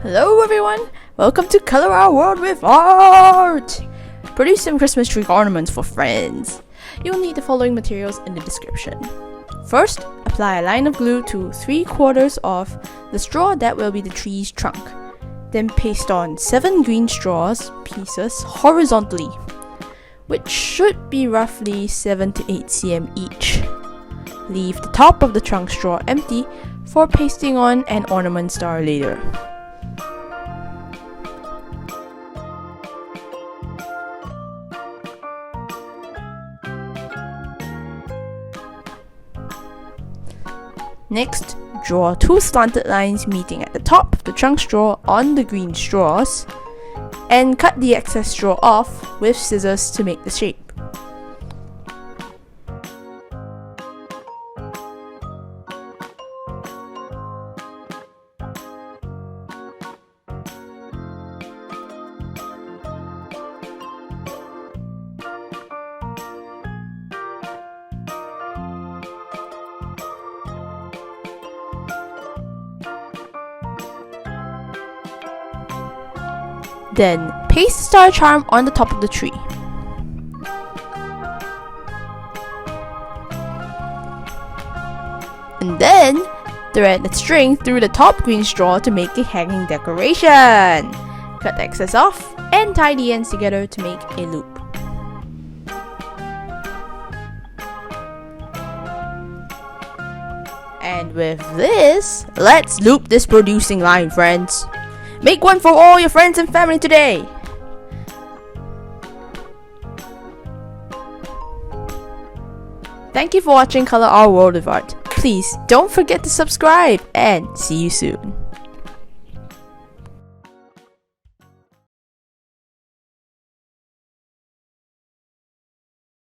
Hello everyone! Welcome to Color Our World with Art! Produce some Christmas tree ornaments for friends. You'll need the following materials in the description. First, apply a line of glue to 3/4 of the straw that will be the tree's trunk. Then paste on 7 green straws pieces horizontally, which should be roughly 7 to 8 cm each. Leave the top of the trunk straw empty for pasting on an ornament star later. Next, draw 2 slanted lines meeting at the top of the trunk straw on the green straws, and cut the excess straw off with scissors to make the shape. Then, paste the star charm on the top of the tree. And then, thread the string through the top green straw to make the hanging decoration. Cut the excess off and tie the ends together to make a loop. And with this, let's loop this producing line, friends. Make one for all your friends and family today! Thank you for watching Color Our World of Art. Please don't forget to subscribe and see you soon.